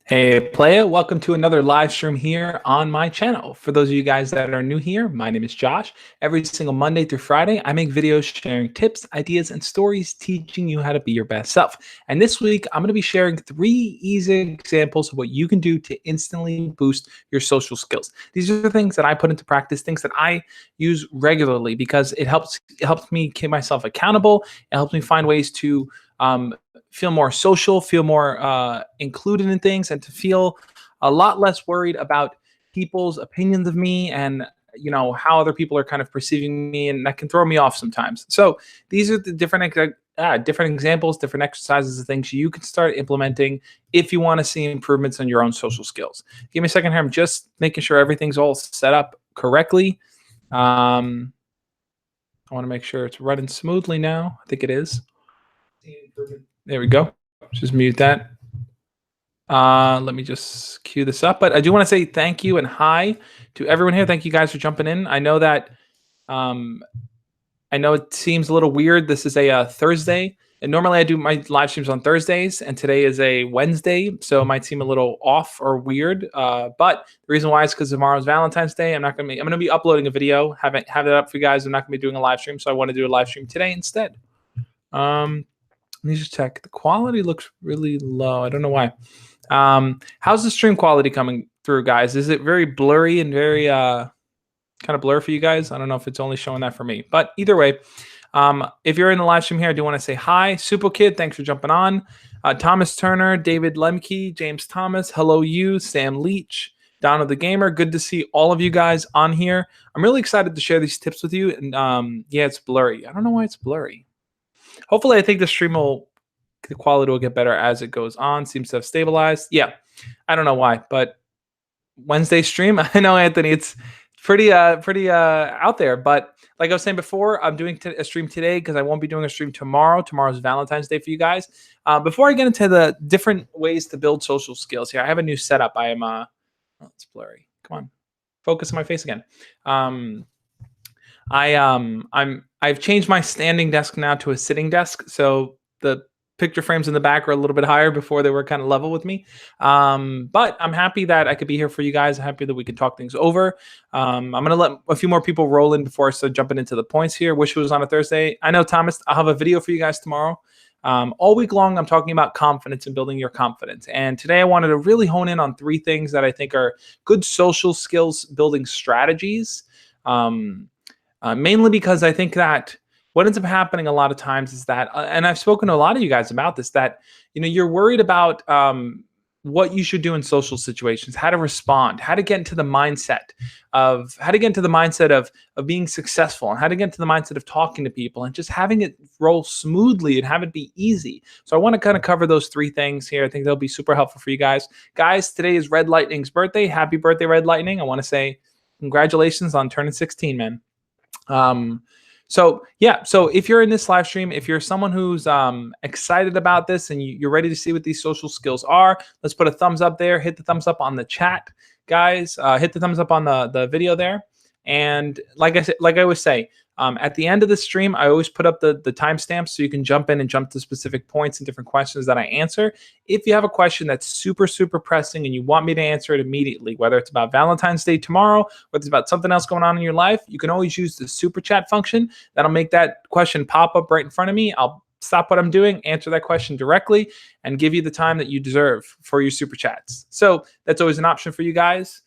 Hey playa, welcome to another live stream here on my channel. For those of you guys that are new here, my name is Josh. Every single Monday through Friday, I make videos sharing tips, ideas, and stories teaching you how to be your best self. And this week, I'm going to be sharing 3 easy examples of what you can do to instantly boost your social skills. These are the things that I put into practice, things that I use regularly because it helps me keep myself accountable. It helps me find ways to feel more social, feel more included in things, and to feel a lot less worried about people's opinions of me and how other people are kind of perceiving me, and that can throw me off sometimes. So these are the different examples, different exercises of things you can start implementing if you want to see improvements in your own social skills. Give me a second here. I'm just making sure everything's all set up correctly. I want to make sure it's running smoothly now. I think it is. There we go. Just mute that. Let me just cue this up. But I do want to say thank you and hi to everyone here. Thank you guys for jumping in. I know that I know it seems a little weird. This is a Thursday, and normally I do my live streams on Thursdays, and today is a Wednesday, so it might seem a little off or weird. But the reason why is because tomorrow's Valentine's Day. I'm gonna be uploading a video, have it up for you guys. I'm not gonna be doing a live stream, so I want to do a live stream today instead. Let me just check. The quality looks really low. I don't know why. How's the stream quality coming through, guys? Is it very blurry and very kind of blur for you guys? I don't know if it's only showing that for me. But either way, if you're in the live stream here, I do want to say hi. Super Kid, thanks for jumping on. Thomas Turner, David Lemke, James Thomas, hello you, Sam Leach, Donald the Gamer. Good to see all of you guys on here. I'm really excited to share these tips with you. And yeah, it's blurry. I don't know why it's blurry. Hopefully, I think the quality will get better as it goes on. Seems to have stabilized. Yeah, I don't know why, but Wednesday stream. I know, Anthony, it's pretty out there. But like I was saying before, I'm doing a stream today because I won't be doing a stream tomorrow. Tomorrow's Valentine's Day for you guys. Before I get into the different ways to build social skills here, I have a new setup. I am oh, it's blurry. Come on, focus on my face again. I've changed my standing desk now to a sitting desk, so the picture frames in the back are a little bit higher. Before they were kind of level with me, but I'm happy that I could be here for you guys. I'm happy that we could talk things over. I'm gonna let a few more people roll in before I start jumping into the points here. Wish it was on a Thursday. I know, Thomas, I'll have a video for you guys tomorrow. All week long, I'm talking about confidence and building your confidence. And today I wanted to really hone in on 3 things that I think are good social skills building strategies. Mainly because I think that what ends up happening a lot of times is that, and I've spoken to a lot of you guys about this, that you're worried about what you should do in social situations, how to respond, how to get into the mindset of being successful, and how to get into the mindset of talking to people and just having it roll smoothly and have it be easy. So I want to kind of cover those 3 things here. I think they'll be super helpful for you guys. Guys, today is Red Lightning's birthday. Happy birthday, Red Lightning. I want to say congratulations on turning 16, man. So if you're in this live stream, if you're someone who's excited about this and you're ready to see what these social skills are, let's put a thumbs up there. Hit the thumbs up on the chat, guys. Hit the thumbs up on the video there. And like I always say, at the end of the stream, I always put up the timestamps so you can jump in and jump to specific points and different questions that I answer. If you have a question that's super, super pressing and you want me to answer it immediately, whether it's about Valentine's Day tomorrow, whether it's about something else going on in your life, you can always use the super chat function. That'll make that question pop up right in front of me. I'll stop what I'm doing, answer that question directly, and give you the time that you deserve for your super chats. So that's always an option for you guys.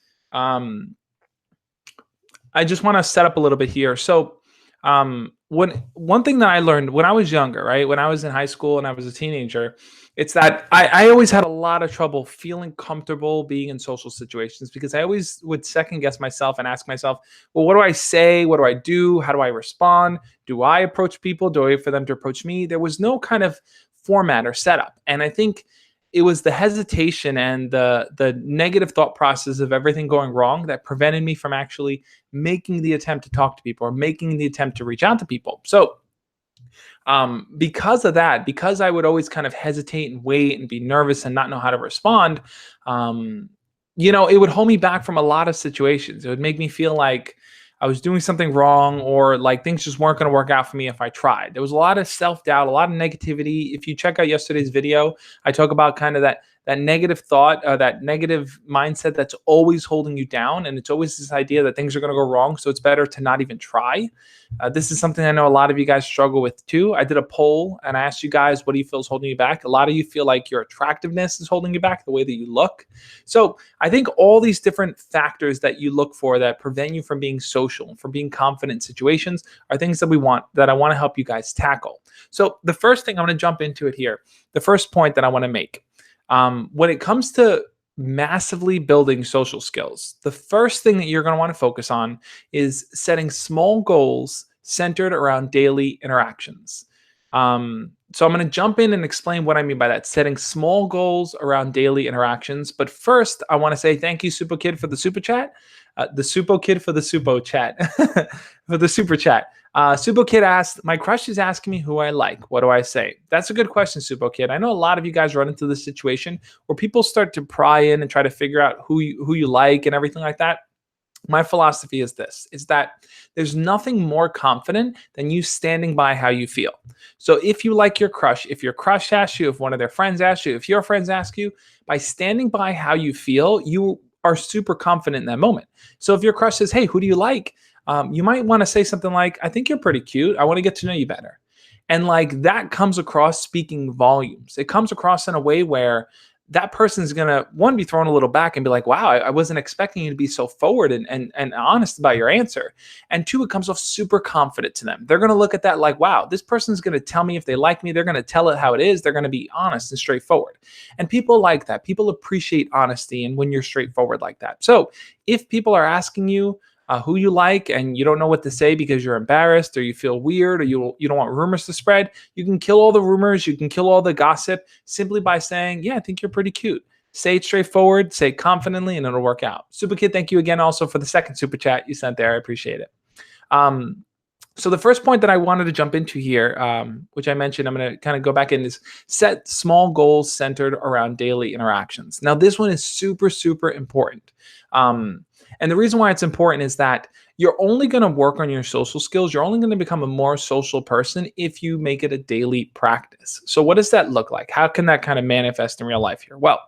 I just want to set up a little bit here. So one thing that I learned when I was younger, right, when I was in high school and I was a teenager, it's that I always had a lot of trouble feeling comfortable being in social situations because I always would second guess myself and ask myself, well, what do I say? What do I do? How do I respond? Do I approach people? Do I wait for them to approach me? There was no kind of format or setup. And I think it was the hesitation and the negative thought process of everything going wrong that prevented me from actually making the attempt to talk to people or making the attempt to reach out to people. So because of that, because I would always kind of hesitate and wait and be nervous and not know how to respond, it would hold me back from a lot of situations. It would make me feel like I was doing something wrong, or like things just weren't going to work out for me if I tried. There was a lot of self-doubt, a lot of negativity. If you check out yesterday's video, I talk about kind of that that negative thought, that negative mindset that's always holding you down. And it's always this idea that things are going to go wrong. So it's better to not even try. This is something I know a lot of you guys struggle with too. I did a poll and I asked you guys, what do you feel is holding you back? A lot of you feel like your attractiveness is holding you back, the way that you look. So I think all these different factors that you look for that prevent you from being social, from being confident in situations, are things that I want to help you guys tackle. So the first thing, I'm going to jump into it here. The first point that I want to make, when it comes to massively building social skills, the first thing that you're going to want to focus on is setting small goals centered around daily interactions. So I'm going to jump in and explain what I mean by that, setting small goals around daily interactions. But first, I want to say thank you, Super Kid, for the super chat. The Supo Kid for the Supo chat, for the super chat. Supo Kid asked, my crush is asking me who I like. What do I say? That's a good question, Supo Kid. I know a lot of you guys run into this situation where people start to pry in and try to figure out who you like and everything like that. My philosophy is this, is that there's nothing more confident than you standing by how you feel. So if you like your crush, if your crush asks you, if one of their friends asks you, if your friends ask you, by standing by how you feel, you are super confident in that moment. So if your crush says, hey, who do you like? You might want to say something like, I think you're pretty cute. I want to get to know you better. And like that comes across speaking volumes. It comes across in a way where that person's going to, one, be thrown a little back and be like, wow, I wasn't expecting you to be so forward and honest about your answer. And two, it comes off super confident to them. They're going to look at that like, wow, this person's going to tell me if they like me. They're going to tell it how it is. They're going to be honest and straightforward. And people like that. People appreciate honesty and when you're straightforward like that. So if people are asking you, who you like and you don't know what to say because you're embarrassed or you feel weird or you don't want rumors to spread, you can kill all the rumors, you can kill all the gossip simply by saying, yeah, I think you're pretty cute. Say it straightforward, say it confidently, and it'll work out. Super Kid, thank you again also for the second super chat you sent there. I appreciate it. So the first point that I wanted to jump into here, which I mentioned, I'm going to kind of go back in, is set small goals centered around daily interactions. Now, this one is super, super important. And the reason why it's important is that you're only going to work on your social skills. You're only going to become a more social person if you make it a daily practice. So what does that look like? How can that kind of manifest in real life here? Well,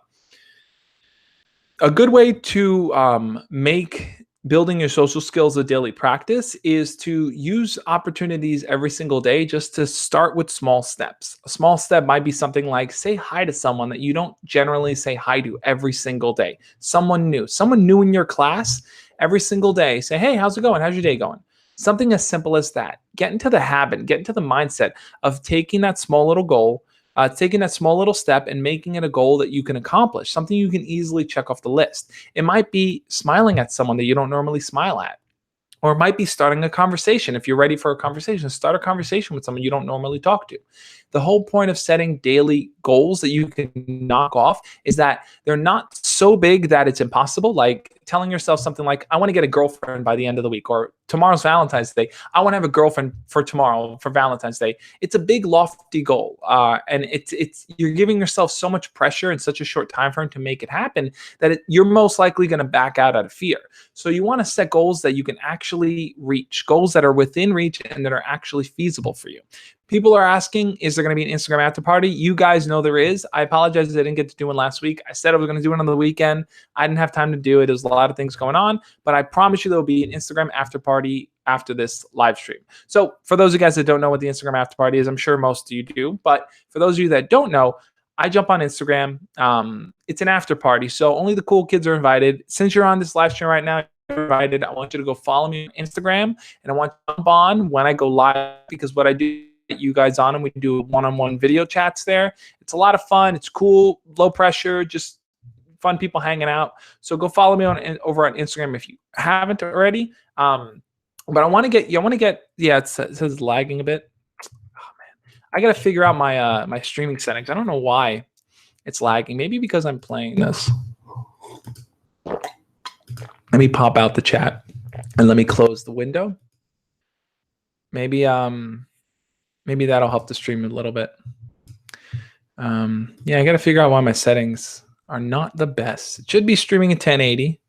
a good way to make building your social skills a daily practice is to use opportunities every single day just to start with small steps. A small step might be something like say hi to someone that you don't generally say hi to every single day. Someone new in your class every single day. Say, hey, how's it going? How's your day going? Something as simple as that. Get into the habit, get into the mindset of taking that small little goal, taking that small little step and making it a goal that you can accomplish, something you can easily check off the list. It might be smiling at someone that you don't normally smile at. Or it might be starting a conversation. If you're ready for a conversation, start a conversation with someone you don't normally talk to. The whole point of setting daily goals that you can knock off is that they're not so big that it's impossible. Like telling yourself something like, I want to get a girlfriend by the end of the week, or tomorrow's Valentine's Day. I want to have a girlfriend for tomorrow for Valentine's Day. It's a big, lofty goal. And it's you're giving yourself so much pressure in such a short time frame to make it happen that you're most likely going to back out of fear. So you want to set goals that you can actually reach, goals that are within reach and that are actually feasible for you. People are asking, is there going to be an Instagram after party? You guys know there is. I apologize I didn't get to do one last week. I said I was going to do it on the weekend. I didn't have time to do it. There's a lot of things going on, but I promise you there will be an Instagram after party after this live stream. So for those of you guys that don't know what the Instagram after party is, I'm sure most of you do, but for those of you that don't know, I jump on Instagram. It's an after party, so only the cool kids are invited. Since you're on this live stream right now, you're invited. I want you to go follow me on Instagram, and I want you to jump on when I go live, because what I do, you guys on, and we do one-on-one video chats there. It's a lot of fun. It's cool, low pressure, just fun people hanging out. So go follow me over on Instagram if you haven't already. But I want to get, yeah, it says lagging a bit. Oh man, I got to figure out my my streaming settings. I don't know why it's lagging. Maybe because I'm playing this. Let me pop out the chat and let me close the window. Maybe maybe that'll help the stream a little bit. Yeah, I got to figure out why my settings are not the best. It should be streaming at 1080.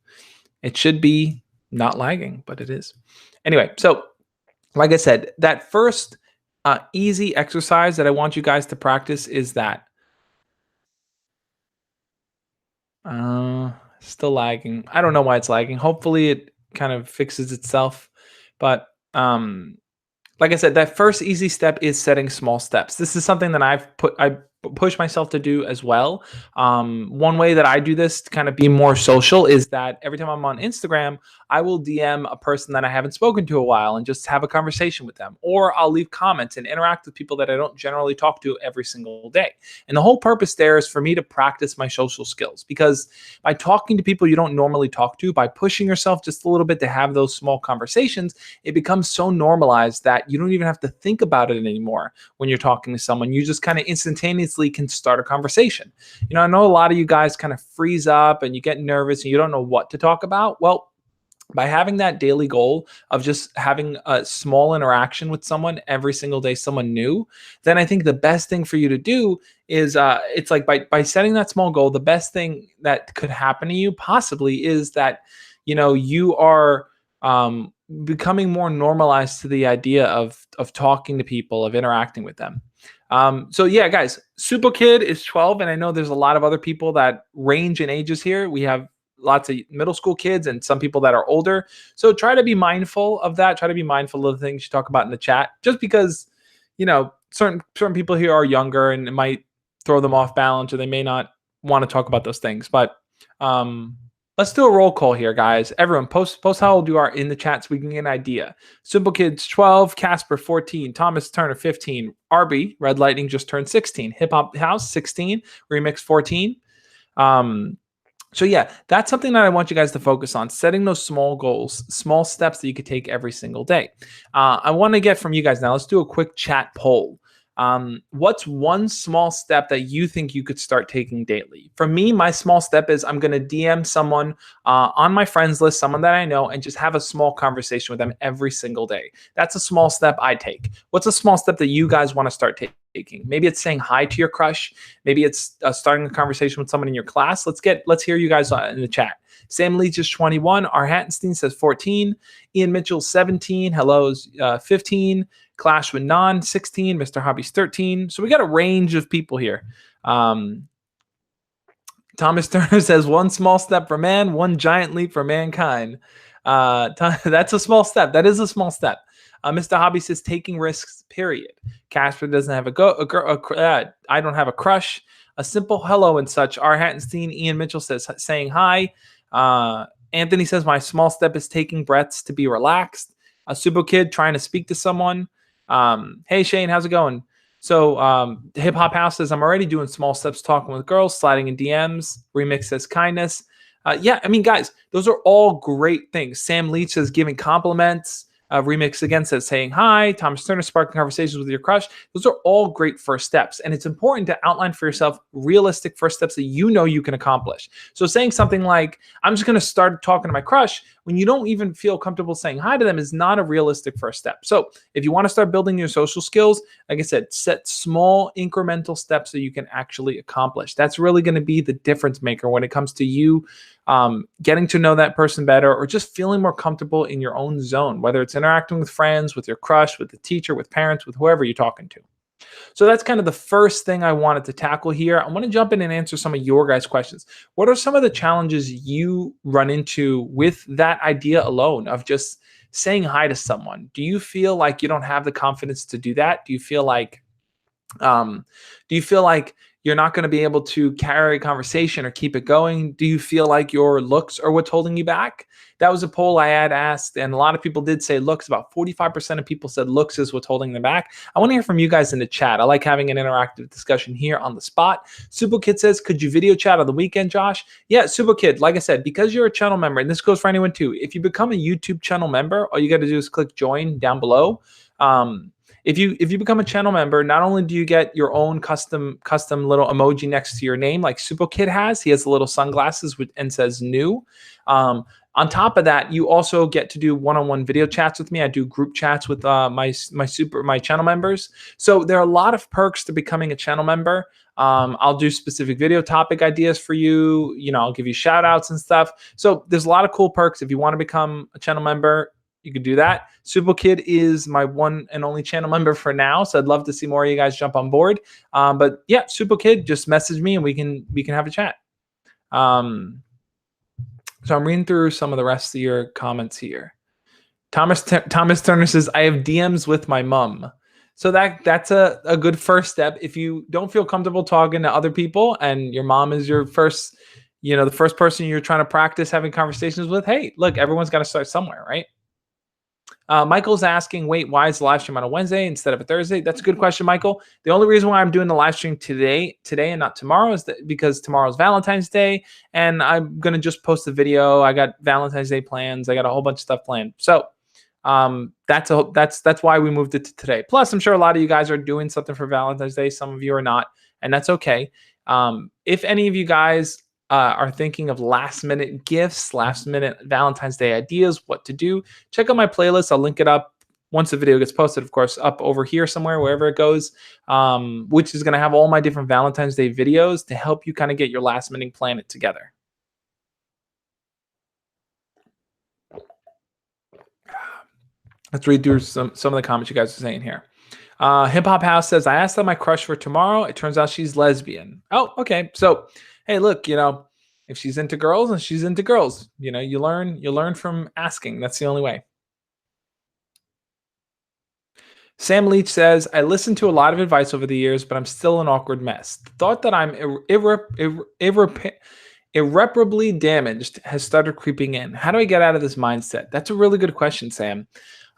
It should be not lagging, but it is. Anyway, so like I said, that first easy exercise that I want you guys to practice is that Uh, Still lagging. I don't know why it's lagging. Hopefully it kind of fixes itself. But like I said, that first easy step is setting small steps. This is something that I push myself to do as well. One way that I do this to kind of be more social is that every time I'm on Instagram, I will DM a person that I haven't spoken to a while and just have a conversation with them, or I'll leave comments and interact with people that I don't generally talk to every single day. And the whole purpose there is for me to practice my social skills, because by talking to people you don't normally talk to, by pushing yourself just a little bit to have those small conversations, it becomes so normalized that you don't even have to think about it anymore. When you're talking to someone, you just kind of instantaneously can start a conversation. I know a lot of you guys kind of freeze up and you get nervous and you don't know what to talk about. Well, by having that daily goal of just having a small interaction with someone every single day, someone new, then I think the best thing for you to do is it's like by setting that small goal, the best thing that could happen to you possibly is that you are becoming more normalized to the idea of talking to people, of interacting with them. So yeah, guys, Super Kid is 12, and I know there's a lot of other people that range in ages here. We have lots of middle school kids and some people that are older. So try to be mindful of that. Try to be mindful of the things you talk about in the chat, just because, certain people here are younger and it might throw them off balance, or they may not want to talk about those things. But let's do a roll call here, guys. Everyone, post how old you are in the chat so we can get an idea. Simple Kids 12, Casper 14, Thomas Turner 15, RB Red Lightning just turned 16, Hip Hop House 16, Remix 14. So yeah, that's something that I want you guys to focus on, setting those small goals, small steps that you could take every single day. I want to get from you guys now. Let's do a quick chat poll. What's one small step that you think you could start taking daily? For me, my small step is I'm going to DM someone on my friends list, someone that I know, and just have a small conversation with them every single day. That's a small step I take. What's a small step that you guys want to start taking? Maybe it's saying hi to your crush. Maybe it's starting a conversation with someone in your class. Let's hear you guys in the chat. Sam Leach is 21. R. Hattenstein says 14. Ian Mitchell 17. Hello's 15. Clash with Non 16. Mr. Hobby's 13. So we got a range of people here. Thomas Turner says one small step for man, one giant leap for mankind. That's a small step. That is a small step. Mr. Hobby says taking risks, period. Casper doesn't have I don't have a crush. A simple hello and such. R. Hattenstein, Ian Mitchell says saying hi. Anthony says my small step is taking breaths to be relaxed. A Subo Kid trying to speak to someone. Hey Shane, how's it going? So Hip Hop House says I'm already doing small steps, talking with girls, sliding in DMs. Remix says kindness. Yeah, I mean, guys, those are all great things. Sam Leach says giving compliments. Remix again says saying hi. Thomas Turner, sparking conversations with your crush. Those are all great first steps. And it's important to outline for yourself realistic first steps that you know you can accomplish. So saying something like, I'm just going to start talking to my crush when you don't even feel comfortable saying hi to them is not a realistic first step. So if you want to start building your social skills, like I said, set small incremental steps that you can actually accomplish. That's really going to be the difference maker when it comes to you getting to know that person better, or just feeling more comfortable in your own zone, whether it's interacting with friends, with your crush, with the teacher, with parents, with whoever you're talking to. So that's kind of the first thing I wanted to tackle here. I want to jump in and answer some of your guys' questions. What are some of the challenges you run into with that idea alone of just saying hi to someone? Do you feel like you don't have the confidence to do that? Do you feel like you're not going to be able to carry a conversation or keep it going? Do you feel like your looks are what's holding you back? That was a poll I had asked, and a lot of people did say looks. About 45% of people said looks is what's holding them back. I want to hear from you guys in the chat. I like having an interactive discussion here on the spot. Subo Kid says, could you video chat on the weekend, Josh? Yeah, Subo Kid, like I said, because you're a channel member, and this goes for anyone too, if you become a YouTube channel member, all you got to do is click join down below. If you become a channel member, not only do you get your own custom little emoji next to your name like Supo Kid has, he has the little sunglasses and says new. On top of that, you also get to do one-on-one video chats with me. I do group chats with my channel members. So there are a lot of perks to becoming a channel member. I'll do specific video topic ideas for you. I'll give you shout outs and stuff. So there's a lot of cool perks. If you want to become a channel member, you could do that. Supo Kid is my one and only channel member for now, so I'd love to see more of you guys jump on board. But yeah, Supo Kid, just message me and we can have a chat. Um, so I'm reading through some of the rest of your comments here. Thomas Turner says, I have DMs with my mom. So that's a good first step. If you don't feel comfortable talking to other people and your mom is your first, the first person you're trying to practice having conversations with, hey, look, everyone's got to start somewhere, right? Michael's asking, wait, why is the live stream on a Wednesday instead of a Thursday? That's a good question, Michael. The only reason why I'm doing the live stream today and not tomorrow is that because tomorrow's Valentine's Day, and I'm gonna just post a video. I got Valentine's Day plans. I got a whole bunch of stuff planned. So that's why we moved it to today. Plus, I'm sure a lot of you guys are doing something for Valentine's Day. Some of you are not, and that's okay. If any of you guys are thinking of last minute gifts, last minute Valentine's Day ideas, what to do, check out my playlist. I'll link it up once the video gets posted, of course, up over here somewhere, wherever it goes, which is going to have all my different Valentine's Day videos to help you kind of get your last minute planet together. Let's read through some of the comments you guys are saying here. Hip Hop House says, I asked out my crush for tomorrow. It turns out she's lesbian. Oh, okay. So, hey, look, if she's into girls and she's into girls, you learn from asking. That's the only way. Sam Leach says, I listened to a lot of advice over the years, but I'm still an awkward mess. The thought that I'm irreparably damaged has started creeping in. How do I get out of this mindset? That's a really good question, Sam.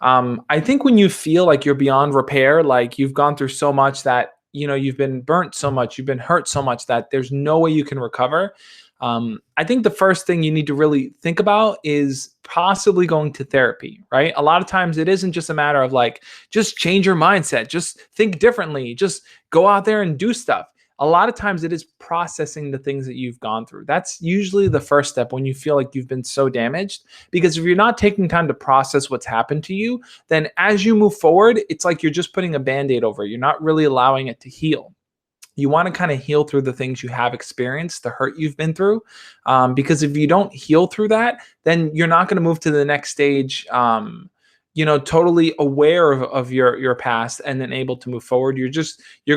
I think when you feel like you're beyond repair, like you've gone through so much that, you've been burnt so much, you've been hurt so much that there's no way you can recover. I think the first thing you need to really think about is possibly going to therapy, right? A lot of times it isn't just a matter of like, just change your mindset, just think differently, just go out there and do stuff. A lot of times it is processing the things that you've gone through. That's usually the first step when you feel like you've been so damaged. Because if you're not taking time to process what's happened to you, then as you move forward, it's like you're just putting a Band-Aid over it. You're not really allowing it to heal. You want to kind of heal through the things you have experienced, the hurt you've been through. Because if you don't heal through that, then you're not going to move to the next stage totally aware of your past and then able to move forward. You're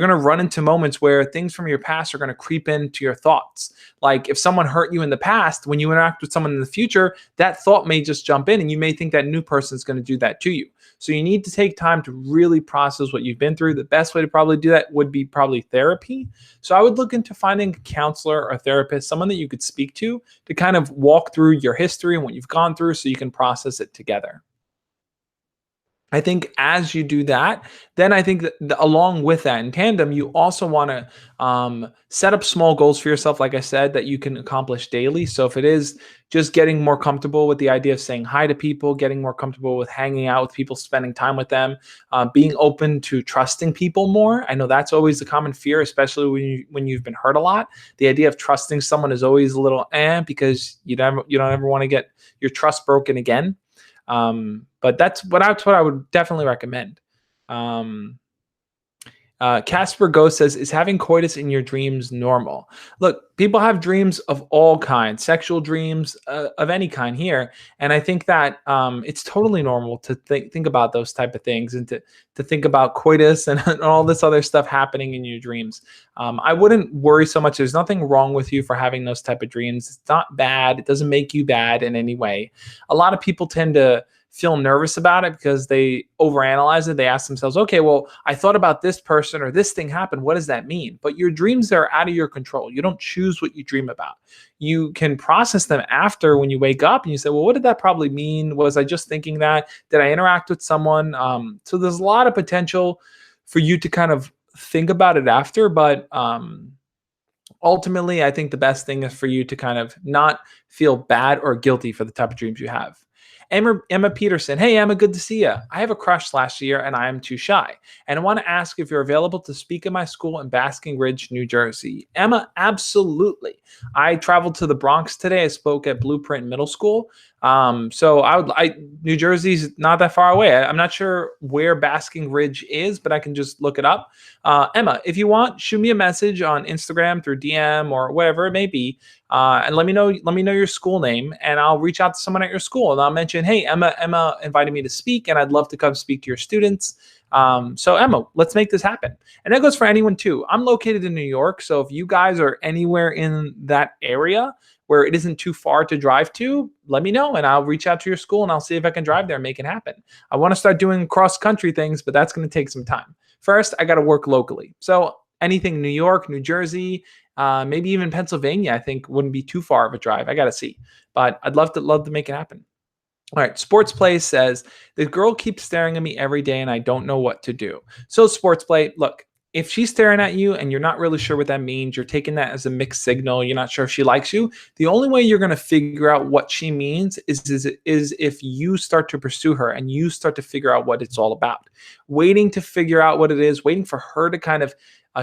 going to run into moments where things from your past are going to creep into your thoughts. Like if someone hurt you in the past, when you interact with someone in the future, that thought may just jump in and you may think that new person is going to do that to you. So you need to take time to really process what you've been through. The best way to probably do that would be probably therapy. So I would look into finding a counselor or a therapist, someone that you could speak to kind of walk through your history and what you've gone through so you can process it together. I think as you do that, then I think that along with that, in tandem, you also want to set up small goals for yourself, like I said, that you can accomplish daily. So if it is just getting more comfortable with the idea of saying hi to people, getting more comfortable with hanging out with people, spending time with them, being open to trusting people more. I know that's always the common fear, especially when you've been hurt a lot. The idea of trusting someone is always a little because you don't ever want to get your trust broken again. But that's what I would definitely recommend. Casper Ghost says, is having coitus in your dreams normal? Look, people have dreams of all kinds, sexual dreams of any kind here. And I think that it's totally normal to think about those type of things and to think about coitus and all this other stuff happening in your dreams. I wouldn't worry so much. There's nothing wrong with you for having those type of dreams. It's not bad. It doesn't make you bad in any way. A lot of people tend to feel nervous about it because they overanalyze it. They ask themselves, okay, well, I thought about this person or this thing happened. What does that mean? But your dreams are out of your control. You don't choose what you dream about. You can process them after when you wake up and you say, well, what did that probably mean? Was I just thinking that? Did I interact with someone? So there's a lot of potential for you to kind of think about it after, but ultimately, I think the best thing is for you to kind of not feel bad or guilty for the type of dreams you have. Emma Peterson, hey Emma, good to see you. I have a crush last year and I am too shy. And I want to ask if you're available to speak at my school in Basking Ridge, New Jersey. Emma, absolutely. I traveled to the Bronx today. I spoke at Blueprint Middle School. So New Jersey's not that far away. I'm not sure where Basking Ridge is, but I can just look it up. Emma, if you want, shoot me a message on Instagram through DM or whatever it may be. And let me know your school name and I'll reach out to someone at your school and I'll mention, hey, Emma invited me to speak and I'd love to come speak to your students. So Emma, let's make this happen. And that goes for anyone too. I'm located in New York, so if you guys are anywhere in that area where it isn't too far to drive to, let me know and I'll reach out to your school and I'll see if I can drive there and make it happen. I want to start doing cross country things, but that's going to take some time. First, I got to work locally. So anything New York, New Jersey, maybe even Pennsylvania, I think wouldn't be too far of a drive. I got to see, but I'd love to make it happen. All right, Sports Play says the girl keeps staring at me every day and I don't know what to do. So Sports Play, look, if she's staring at you and you're not really sure what that means, you're taking that as a mixed signal, you're not sure if she likes you, the only way you're going to figure out what she means is if you start to pursue her and you start to figure out what it's all about. Waiting to figure out what it is, waiting for her to kind of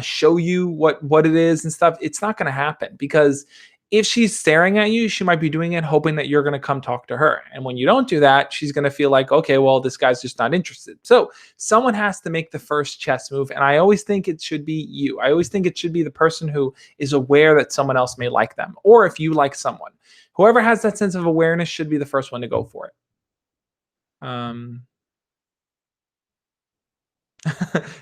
show you what it is and stuff, it's not going to happen because if she's staring at you, she might be doing it hoping that you're going to come talk to her. And when you don't do that, she's going to feel like, okay, well, this guy's just not interested. So someone has to make the first chess move. And I always think it should be you. I always think it should be the person who is aware that someone else may like them, or if you like someone. Whoever has that sense of awareness should be the first one to go for it. Um,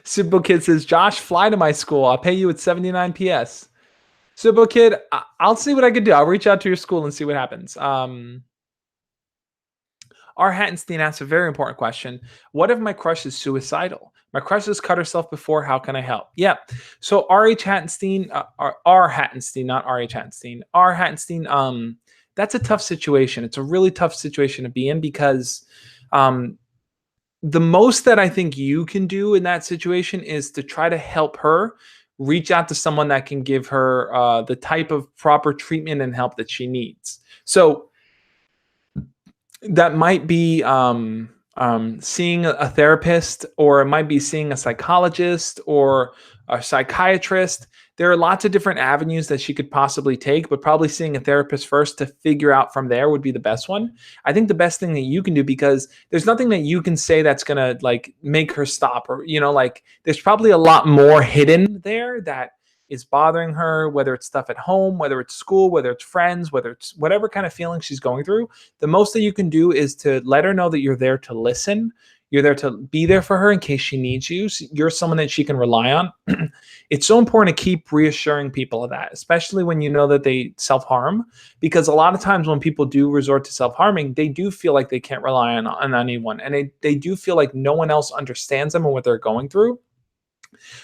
Simple Kid says, Josh, fly to my school. I'll pay you at 79 PS. Simple Kid, I'll see what I can do. I'll reach out to your school and see what happens. R. Hattenstein asks a very important question. What if my crush is suicidal? My crush has cut herself before. How can I help? Yeah. So R.H. Hattenstein, R. Hattenstein, not R.H. Hattenstein. R. Hattenstein, that's a tough situation. It's a really tough situation to be in because the most that I think you can do in that situation is to try to help her reach out to someone that can give her the type of proper treatment and help that she needs. So that might be seeing a therapist, or it might be seeing a psychologist or a psychiatrist. There are lots of different avenues that she could possibly take, but probably seeing a therapist first to figure out from there would be the best one. I think the best thing that you can do, because there's nothing that you can say that's going to like make her stop, or, like there's probably a lot more hidden there that is bothering her, whether it's stuff at home, whether it's school, whether it's friends, whether it's whatever kind of feeling she's going through. The most that you can do is to let her know that you're there to listen. You're there to be there for her in case she needs you. So you're someone that she can rely on. It's so important to keep reassuring people of that, especially when you know that they self-harm, because a lot of times when people do resort to self-harming, they do feel like they can't rely on anyone. And they do feel like no one else understands them and what they're going through.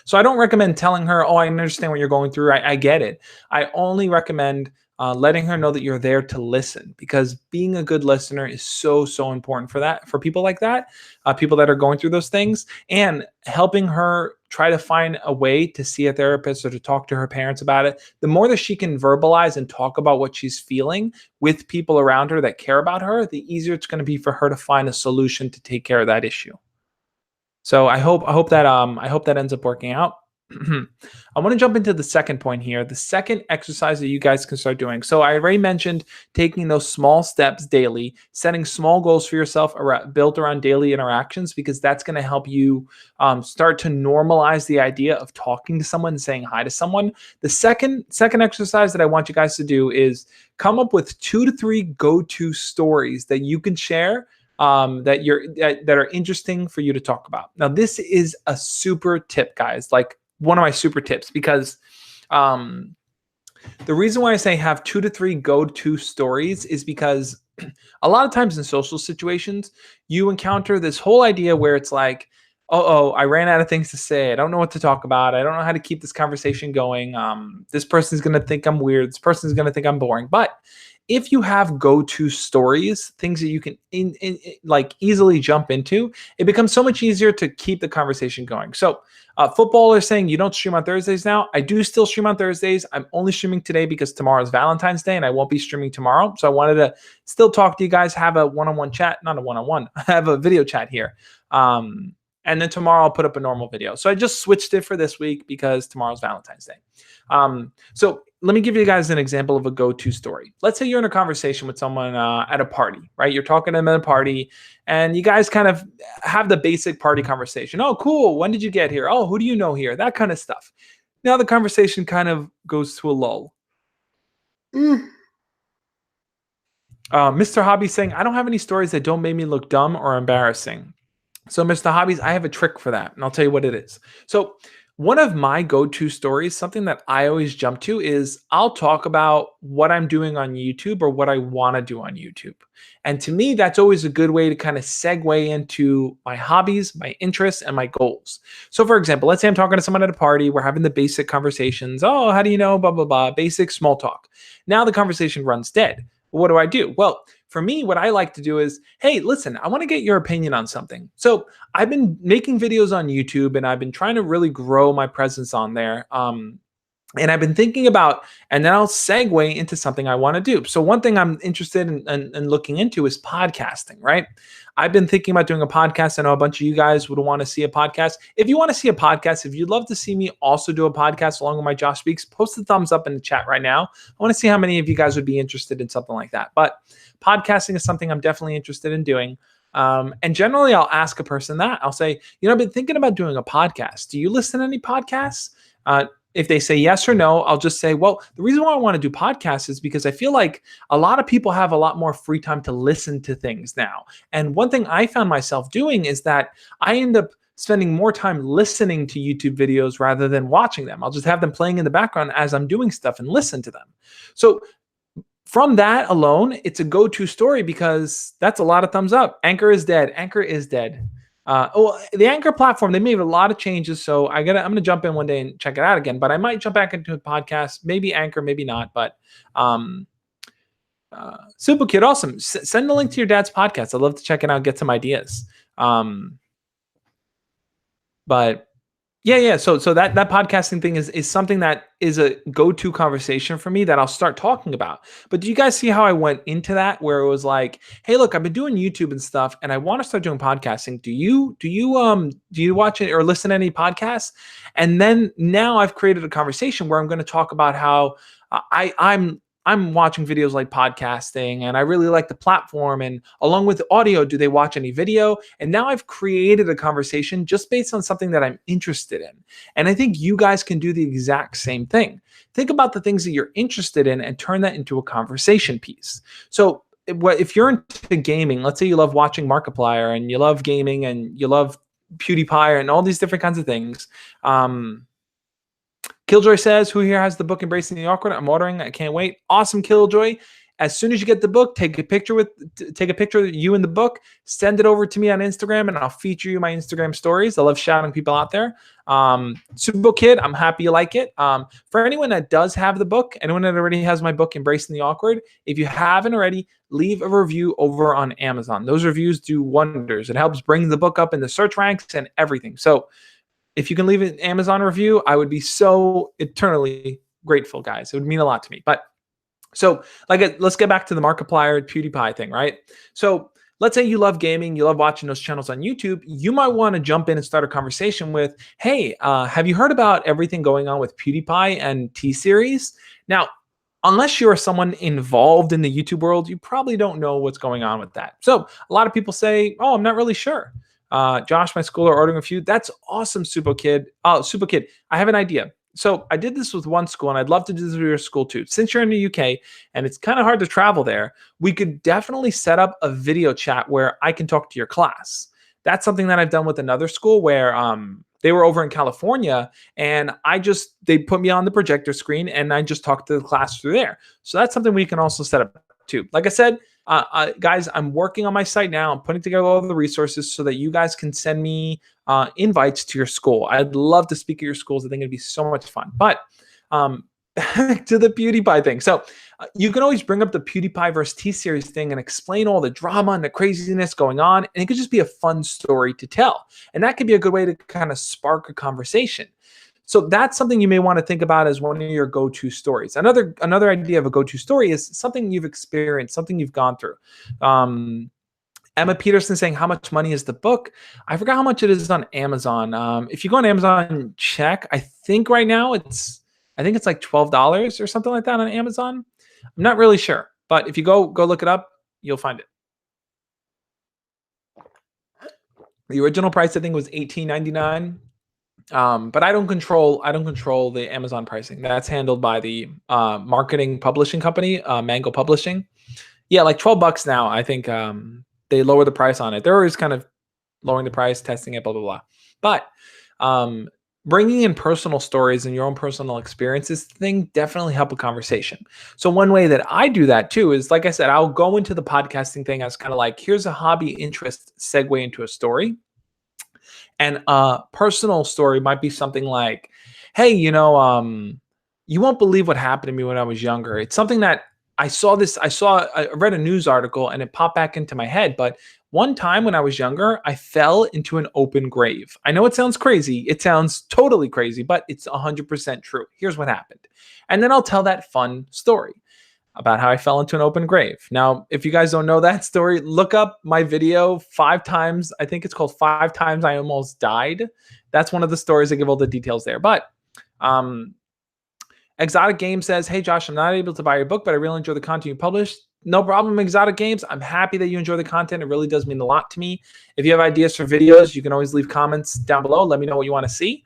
So I don't recommend telling her, oh, I understand what you're going through. I get it. I only recommend letting her know that you're there to listen, because being a good listener is so important for people like that, people that are going through those things, and helping her try to find a way to see a therapist or to talk to her parents about it. The more that she can verbalize and talk about what she's feeling with people around her that care about her, the easier it's going to be for her to find a solution to take care of that issue. So I hope that ends up working out. I want to jump into the second point here. The second exercise that you guys can start doing. So I already mentioned taking those small steps daily, setting small goals for yourself built around daily interactions, because that's going to help you start to normalize the idea of talking to someone and saying hi to someone. The second exercise that I want you guys to do is come up with 2 to 3 go-to stories that you can share that are interesting for you to talk about. Now, this is a super tip, guys. Like one of my super tips, because the reason why I say have 2 to 3 go-to stories is because a lot of times in social situations, you encounter this whole idea where it's like, oh, I ran out of things to say. I don't know what to talk about. I don't know how to keep this conversation going. This person's going to think I'm weird. This person's going to think I'm boring. But if you have go-to stories, things that you can like easily jump into, it becomes so much easier to keep the conversation going. So football is saying you don't stream on Thursdays now. I do still stream on Thursdays. I'm only streaming today because tomorrow is Valentine's Day and I won't be streaming tomorrow. So I wanted to still talk to you guys, have a one-on-one chat, not a one-on-one, have a video chat here. And then tomorrow I'll put up a normal video. So I just switched it for this week because tomorrow's Valentine's Day. So let me give you guys an example of a go-to story. Let's say you're in a conversation with someone at a party, right? You're talking to them at a party and you guys kind of have the basic party conversation. Oh, cool. When did you get here? Oh, who do you know here? That kind of stuff. Now the conversation kind of goes to a lull. Mr. Hobby saying, I don't have any stories that don't make me look dumb or embarrassing. So, Mr. Hobbies, I have a trick for that, and I'll tell you what it is. So, one of my go-to stories, something that I always jump to, is I'll talk about what I'm doing on YouTube or what I want to do on YouTube. And to me, that's always a good way to kind of segue into my hobbies, my interests, and my goals. So, for example, let's say I'm talking to someone at a party, we're having the basic conversations. Oh, how do you know? Blah, blah, blah, basic small talk. Now the conversation runs dead. What do I do? Well, for me, what I like to do is, hey, listen, I want to get your opinion on something. So I've been making videos on YouTube and I've been trying to really grow my presence on there. And I've been thinking about, and then I'll segue into something I want to do. So one thing I'm interested in looking into is podcasting, right? I've been thinking about doing a podcast. I know a bunch of you guys would want to see a podcast. If you want to see a podcast, if you'd love to see me also do a podcast along with my Josh Speaks, post the thumbs up in the chat right now. I want to see how many of you guys would be interested in something like that. But podcasting is something I'm definitely interested in doing. And generally, I'll ask a person that. I'll say, I've been thinking about doing a podcast. Do you listen to any podcasts? If they say yes or no, I'll just say, well, the reason why I want to do podcasts is because I feel like a lot of people have a lot more free time to listen to things now. And one thing I found myself doing is that I end up spending more time listening to YouTube videos rather than watching them. I'll just have them playing in the background as I'm doing stuff and listen to them. So from that alone, it's a go-to story because that's a lot of thumbs up. Anchor is dead. Anchor is dead. The Anchor platform, they made a lot of changes. So I'm gonna jump in one day and check it out again. But I might jump back into a podcast, maybe Anchor, maybe not. But Super Kid, awesome. Send the link to your dad's podcast. I'd love to check it out, get some ideas. But yeah. So that podcasting thing is something that is a go-to conversation for me that I'll start talking about. But do you guys see how I went into that where it was like, hey, look, I've been doing YouTube and stuff, and I want to start doing podcasting. Do you watch it or listen to any podcasts? And then now I've created a conversation where I'm going to talk about how I'm watching videos like podcasting and I really like the platform. And along with audio, do they watch any video? And now I've created a conversation just based on something that I'm interested in. And I think you guys can do the exact same thing. Think about the things that you're interested in and turn that into a conversation piece. So if you're into gaming, let's say you love watching Markiplier and you love gaming and you love PewDiePie and all these different kinds of things. Killjoy says, who here has the book Embracing the Awkward? I'm ordering. I can't wait. Awesome, Killjoy. As soon as you get the book, take a picture of you in the book, send it over to me on Instagram, and I'll feature you in my Instagram stories. I love shouting people out there. Super Book Kid, I'm happy you like it. For anyone that does have the book, anyone that already has my book, Embracing the Awkward, if you haven't already, leave a review over on Amazon. Those reviews do wonders. It helps bring the book up in the search ranks and everything. So if you can leave an Amazon review, I would be so eternally grateful, guys. It would mean a lot to me. But so let's get back to the Markiplier PewDiePie thing, right? So let's say you love gaming, you love watching those channels on YouTube. You might want to jump in and start a conversation with, hey, have you heard about everything going on with PewDiePie and T-Series? Now, unless you're someone involved in the YouTube world, you probably don't know what's going on with that. So a lot of people say, oh, I'm not really sure. Josh, my school are ordering a few. That's awesome, Super Kid. Oh, Super Kid, I have an idea. So I did this with one school, and I'd love to do this with your school too. Since you're in the UK and it's kind of hard to travel there, we could definitely set up a video chat where I can talk to your class. That's something that I've done with another school where they were over in California, and they put me on the projector screen, and I just talked to the class through there. So that's something we can also set up too. Like I said, guys, I'm working on my site now. I'm putting together all the resources so that you guys can send me invites to your school. I'd love to speak at your schools. I think it'd be so much fun. But back to the PewDiePie thing. So you can always bring up the PewDiePie versus T-Series thing and explain all the drama and the craziness going on. And it could just be a fun story to tell. And that could be a good way to kind of spark a conversation. So that's something you may want to think about as one of your go-to stories. Another idea of a go-to story is something you've experienced, something you've gone through. Emma Peterson saying, how much money is the book? I forgot how much it is on Amazon. If you go on Amazon and check, I think right now it's like $12 or something like that on Amazon. I'm not really sure, but if you go look it up, you'll find it. The original price I think was $18.99. But I don't control the Amazon pricing. That's handled by the marketing publishing company, Mango Publishing. Yeah, like $12 now. I think they lower the price on it. They're always kind of lowering the price, testing it, blah, blah, blah. But um, bringing in personal stories and your own personal experiences thing definitely help a conversation. So one way that I do that too is, like I said, I'll go into the podcasting thing as kind of like, here's a hobby interest segue into a story. And a personal story might be something like, hey, you won't believe what happened to me when I was younger. It's something that I read a news article and it popped back into my head. But one time when I was younger, I fell into an open grave. I know it sounds crazy. It sounds totally crazy, but it's 100% true. Here's what happened. And then I'll tell that fun story about how I fell into an open grave. Now, if you guys don't know that story, look up my video 5 times. I think it's called 5 times I Almost Died. That's one of the stories. I give all the details there. But Exotic Game says, hey, Josh, I'm not able to buy your book, but I really enjoy the content you published. No problem, Exotic Games. I'm happy that you enjoy the content. It really does mean a lot to me. If you have ideas for videos, you can always leave comments down below. Let me know what you want to see.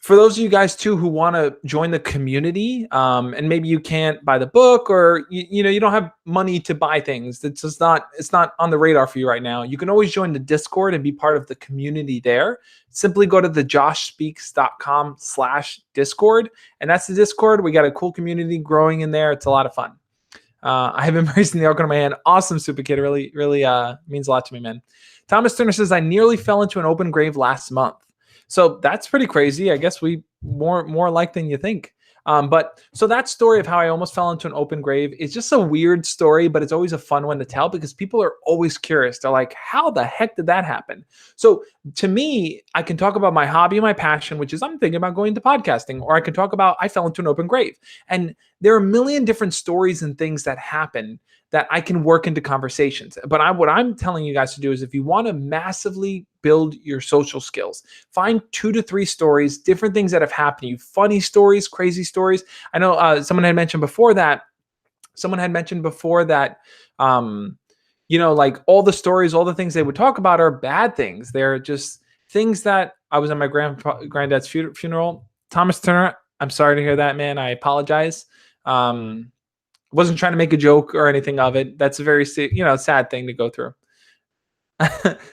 For those of you guys too who want to join the community, and maybe you can't buy the book, or you don't have money to buy things, it's not on the radar for you right now, you can always join the Discord and be part of the community there. Simply go to thejoshspeaks.com/discord, and that's the Discord. We got a cool community growing in there. It's a lot of fun. I have embracing the Arc on my hand. Awesome, Super Kid. Really means a lot to me, man. Thomas Turner says, I nearly fell into an open grave last month. So that's pretty crazy. I guess we more alike than you think. But so that story of how I almost fell into an open grave is just a weird story, but it's always a fun one to tell because people are always curious. They're like, how the heck did that happen? So to me, I can talk about my hobby and my passion, which is I'm thinking about going into podcasting, or I can talk about I fell into an open grave. And there are a million different stories and things that happen that I can work into conversations. But what I'm telling you guys to do is, if you want to massively build your social skills, find 2 to 3 stories, different things that have happened to you, funny stories, crazy stories. I know someone had mentioned before that, like all the stories, all the things they would talk about are bad things. They're just things that I was at my granddad's funeral. Thomas Turner, I'm sorry to hear that, man. I apologize. Wasn't trying to make a joke or anything of it. That's a very sad thing to go through.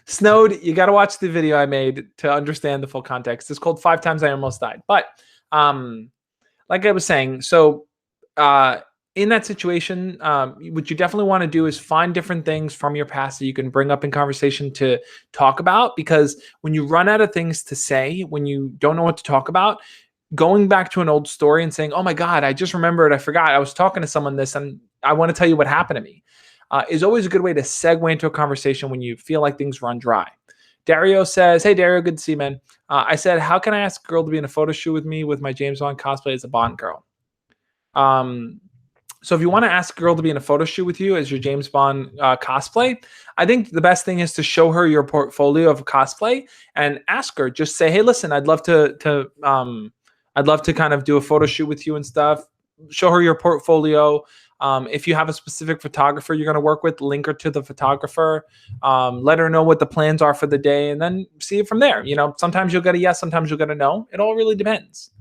Snowed, you got to watch the video I made to understand the full context. It's called 5 Times I Almost Died. But like I was saying, so in that situation, what you definitely want to do is find different things from your past that you can bring up in conversation to talk about. Because when you run out of things to say, when you don't know what to talk about, going back to an old story and saying, oh my God, I just remembered, I forgot, I was talking to someone this, and I want to tell you what happened to me, is always a good way to segue into a conversation when you feel like things run dry. Dario says, hey, Dario, good to see you, man. I said, how can I ask a girl to be in a photo shoot with me with my James Bond cosplay as a Bond girl? So if you want to ask a girl to be in a photo shoot with you as your James Bond cosplay, I think the best thing is to show her your portfolio of cosplay and ask her, just say, hey, listen, I'd love to kind of do a photo shoot with you and stuff. Show her your portfolio. If you have a specific photographer you're going to work with, link her to the photographer. Let her know what the plans are for the day, and then see it from there. Sometimes you'll get a yes, sometimes you'll get a no. It all really depends.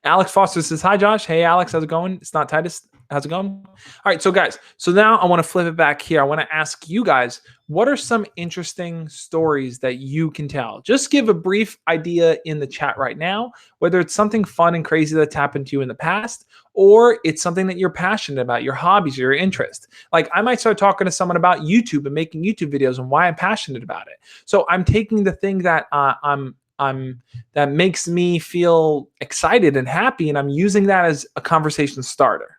Alex Foster says, hi, Josh. Hey, Alex, how's it going? It's not Titus. How's it going? All right, so guys, now I want to flip it back here. I want to ask you guys, what are some interesting stories that you can tell? Just give a brief idea in the chat right now, whether it's something fun and crazy that's happened to you in the past, or it's something that you're passionate about, your hobbies or your interest. Like I might start talking to someone about YouTube and making YouTube videos and why I'm passionate about it. So I'm taking the thing that that makes me feel excited and happy, and I'm using that as a conversation starter.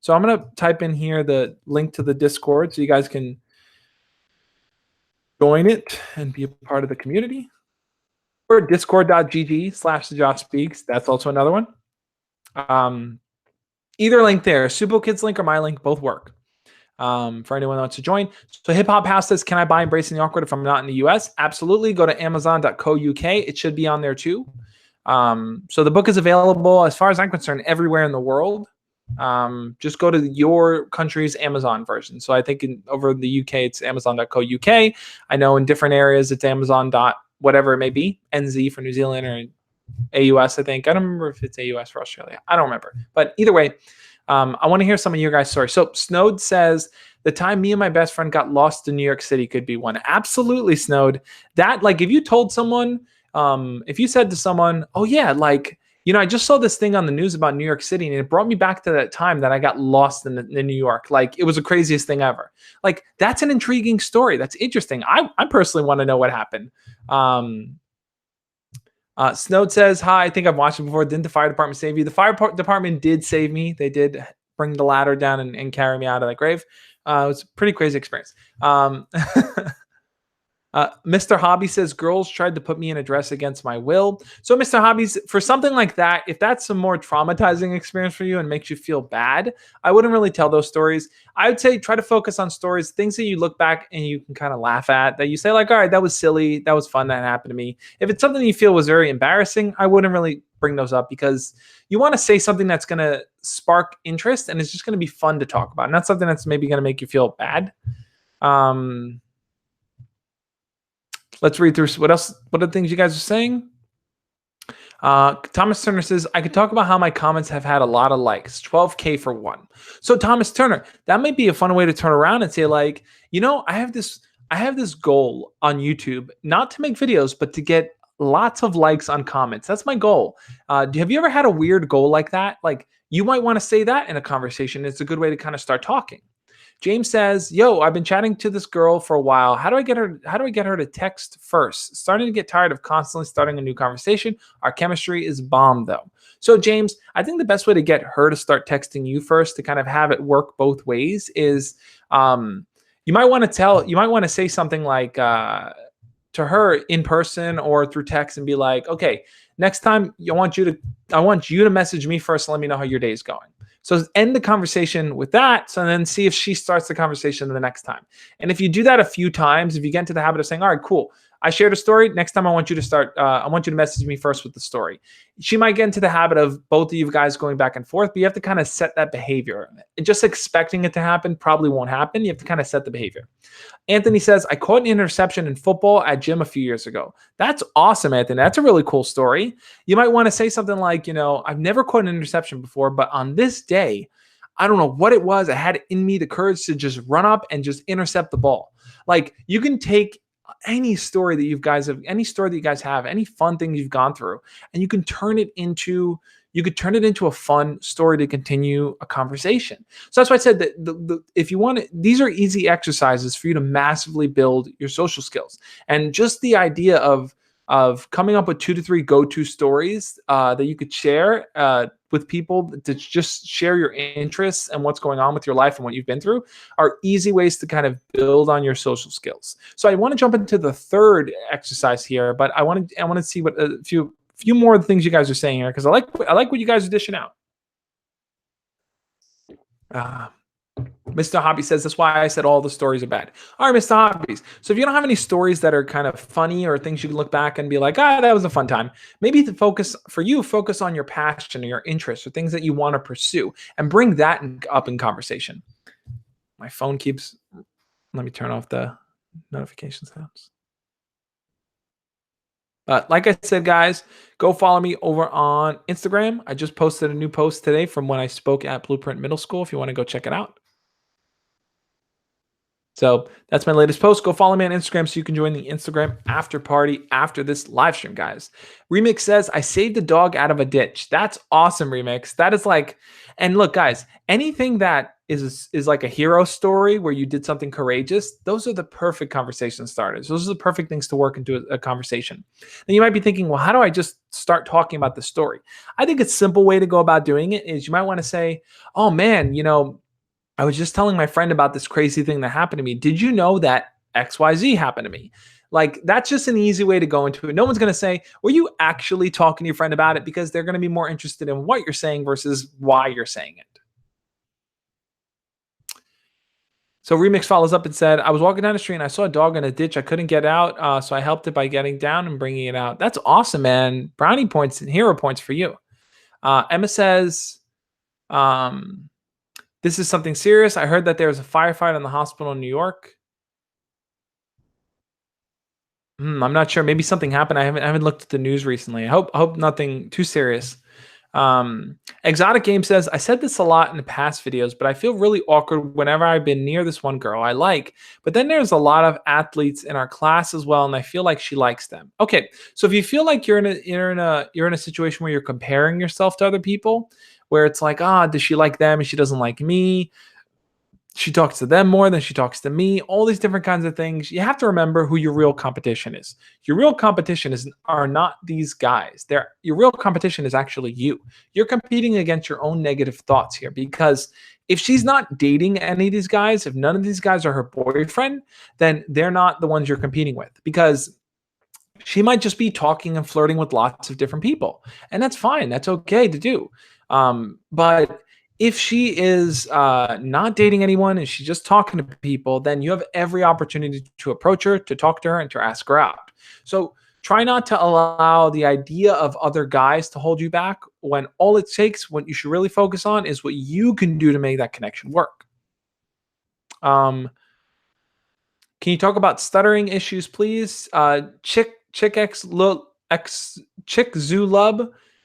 So I'm going to type in here the link to the Discord so you guys can join it and be a part of the community. Or discord.gg/thejoshspeaks. That's also another one. Either link there, SupoKid's link or my link, both work for anyone who wants to join. So Hip Hop House says, can I buy Embracing the Awkward if I'm not in the US? Absolutely. Go to amazon.co.uk. It should be on there too. So the book is available, as far as I'm concerned, everywhere in the world. Just go to your country's Amazon version. So I think over the UK, it's amazon.co.uk. I know in different areas, it's amazon. Whatever it may be, NZ for New Zealand or AUS, I think. I don't remember if it's AUS for Australia. I don't remember. But either way, I want to hear some of your guys' stories. So Snowed says, The time me and my best friend got lost in New York City could be one. Absolutely, Snowed. That, like, if you told someone, if you said to someone, "Oh yeah, like, I just saw this thing on the news about New York City, and it brought me back to that time that I got lost in New York. Like, it was the craziest thing ever." Like, that's an intriguing story. That's interesting. I personally want to know what happened. Snowed says, "Hi, I think I've watched it before. Didn't the fire department save you?" The fire department did save me. They did bring the ladder down and carry me out of that grave. It was a pretty crazy experience. Mr. Hobby says, "Girls tried to put me in a dress against my will." So, Mr. Hobbies, for something like that, if that's a more traumatizing experience for you and makes you feel bad, I wouldn't really tell those stories. I would say try to focus on stories, things that you look back and you can kind of laugh at, that you say, like, all right, that was silly. That was fun. That happened to me. If it's something you feel was very embarrassing, I wouldn't really bring those up, because you want to say something that's going to spark interest and it's just going to be fun to talk about, not something that's maybe going to make you feel bad. Let's read through what else. What are the things you guys are saying? Thomas Turner says, "I could talk about how my comments have had a lot of likes, 12K for one." So, Thomas Turner, that might be a fun way to turn around and say, like, I have this goal on YouTube, not to make videos, but to get lots of likes on comments. That's my goal. Have you ever had a weird goal like that? Like, you might want to say that in a conversation. It's a good way to kind of start talking. James says, "Yo, I've been chatting to this girl for a while. How do I get her to text first? Starting to get tired of constantly starting a new conversation. Our chemistry is bomb though." So, James, I think the best way to get her to start texting you first, to kind of have it work both ways, is you might want to say something like, to her in person or through text, and be like, "Okay, next time I want you to message me first and let me know how your day's going." So end the conversation with that. So then see if she starts the conversation the next time. And if you do that a few times, if you get into the habit of saying, "All right, cool, I shared a story. Next time I want you to start, I want you to message me first with the story." She might get into the habit of both of you guys going back and forth, but you have to kind of set that behavior. And just expecting it to happen probably won't happen. You have to kind of set the behavior. Anthony says, "I caught an interception in football at gym a few years ago." That's awesome, Anthony. That's a really cool story. You might want to say something like, "I've never caught an interception before, but on this day, I don't know what it was. I had in me the courage to just run up and just intercept the ball." Like, you can take any story that you guys have, any fun thing you've gone through, and you could turn it into a fun story to continue a conversation. So that's why I said that if you want to, these are easy exercises for you to massively build your social skills. And just the idea of coming up with 2 to 3 go-to stories that you could share with people, to just share your interests and what's going on with your life and what you've been through, are easy ways to kind of build on your social skills. So I want to jump into the third exercise here, but I want to see what a few more of the things you guys are saying here, because I like what you guys are dishing out. Uh, Mr. Hobby says, "That's why I said all the stories are bad." All right, Mr. Hobbies. So if you don't have any stories that are kind of funny, or things you can look back and be like, that was a fun time, maybe to focus on your passion or your interests or things that you want to pursue, and bring that up in conversation. My phone keeps, let me turn off the notification sounds. Like I said, guys, go follow me over on Instagram. I just posted a new post today from when I spoke at Blueprint Middle School, if you want to go check it out. So that's my latest post. Go follow me on Instagram so you can join the Instagram after party after this live stream, guys. Remix says, "I saved a dog out of a ditch." That's awesome, Remix. That is like, and look, guys, anything that is like a hero story where you did something courageous, those are the perfect conversation starters. Those are the perfect things to work into a conversation. And you might be thinking, well, how do I just start talking about the story? I think a simple way to go about doing it is, you might want to say, "Oh man, I was just telling my friend about this crazy thing that happened to me. Did you know that XYZ happened to me?" Like, that's just an easy way to go into it. No one's going to say, "Were you actually talking to your friend about it?" Because they're going to be more interested in what you're saying versus why you're saying it. So Remix follows up and said, "I was walking down the street and I saw a dog in a ditch. I couldn't get out, so I helped it by getting down and bringing it out." That's awesome, man. Brownie points and hero points for you. Emma says, um, "This is something serious. I heard that there was a firefight in the hospital in New York." I'm not sure. Maybe something happened. I haven't looked at the news recently. I hope nothing too serious. Exotic Game says, I said this a lot in the past videos, but I feel really awkward whenever I've been near this one girl I like. But then there's a lot of athletes in our class as well, and I feel like she likes them. Okay, so if you feel like you're in a situation where you're comparing yourself to other people, where it's like, does she like them and she doesn't like me? She talks to them more than she talks to me, all these different kinds of things. You have to remember who your real competition is. Your real competition are not these guys. Your real competition is actually you. You're competing against your own negative thoughts here, because if she's not dating any of these guys, if none of these guys are her boyfriend, then they're not the ones you're competing with, because she might just be talking and flirting with lots of different people, and that's fine. That's okay to do. But if she is not dating anyone and she's just talking to people, then you have every opportunity to approach her, to talk to her, and to ask her out. So try not to allow the idea of other guys to hold you back, when all it takes, what you should really focus on, is what you can do to make that connection work. Can you talk about stuttering issues, please? Chick Zulub,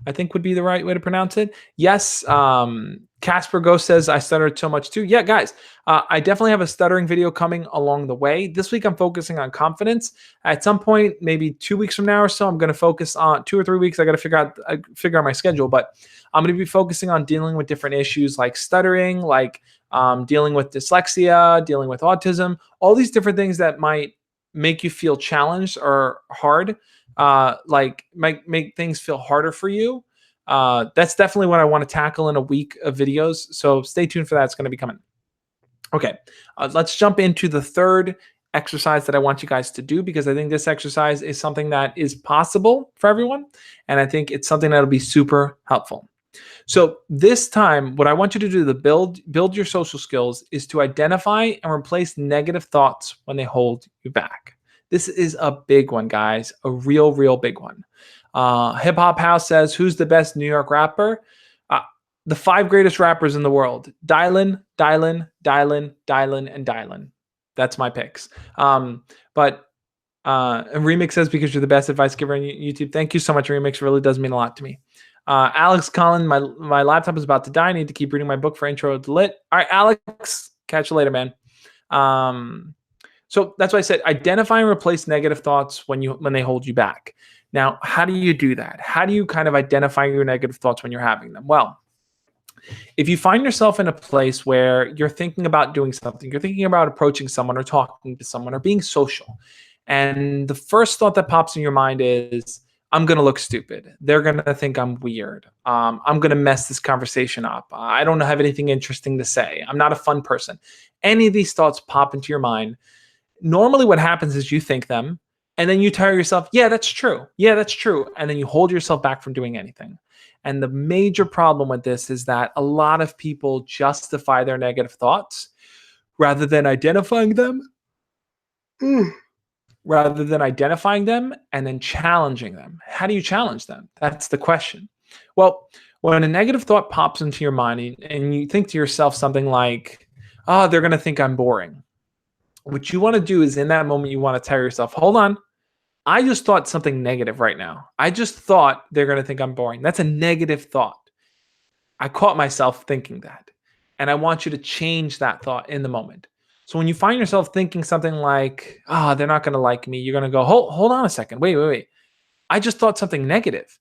I think would be the right way to pronounce it. Yes. Casper Ghost says, I stuttered so much too. Yeah, guys, I definitely have a stuttering video coming along the way. This week I'm focusing on confidence. At some point, maybe 2 weeks from now or so, I'm going to focus on 2 or 3 weeks. I got to figure out my schedule, but I'm going to be focusing on dealing with different issues like stuttering, like dealing with dyslexia, dealing with autism, all these different things that might make you feel challenged or hard, like might make things feel harder for you. That's definitely what I want to tackle in a week of videos. So stay tuned for that. It's going to be coming. Okay, let's jump into the third exercise that I want you guys to do, because I think this exercise is something that is possible for everyone. And I think it's something that'll be super helpful. So this time, what I want you to do to build your social skills is to identify and replace negative thoughts when they hold you back. This is a big one, guys, a real big one. Hip Hop House says, who's the best New York rapper? The 5 greatest rappers in the world: Dylan, and Dylan. That's my picks. But Remix says, because you're the best advice giver on YouTube. Thank you so much, Remix. It really does mean a lot to me. Alex Collin, my laptop is about to die. I need to keep reading my book for intro to lit. All right, Alex, catch you later, man. So that's why I said identify and replace negative thoughts when they hold you back. Now, how do you do that? How do you kind of identify your negative thoughts when you're having them? Well, if you find yourself in a place where you're thinking about doing something, you're thinking about approaching someone or talking to someone or being social, and the first thought that pops in your mind is, I'm going to look stupid. They're going to think I'm weird. I'm going to mess this conversation up. I don't have anything interesting to say. I'm not a fun person. Any of these thoughts pop into your mind. Normally what happens is you think them, and then you tell yourself, yeah, that's true. Yeah, that's true. And then you hold yourself back from doing anything. And the major problem with this is that a lot of people justify their negative thoughts rather than identifying them. Rather than identifying them and then challenging them. How do you challenge them? That's the question. Well, when a negative thought pops into your mind and you think to yourself something like, oh, they're going to think I'm boring. What you want to do is, in that moment, you want to tell yourself, hold on, I just thought something negative right now. I just thought they're going to think I'm boring. That's a negative thought. I caught myself thinking that. And I want you to change that thought in the moment. So when you find yourself thinking something like, they're not going to like me, you're going to go, hold on a second. Wait. I just thought something negative.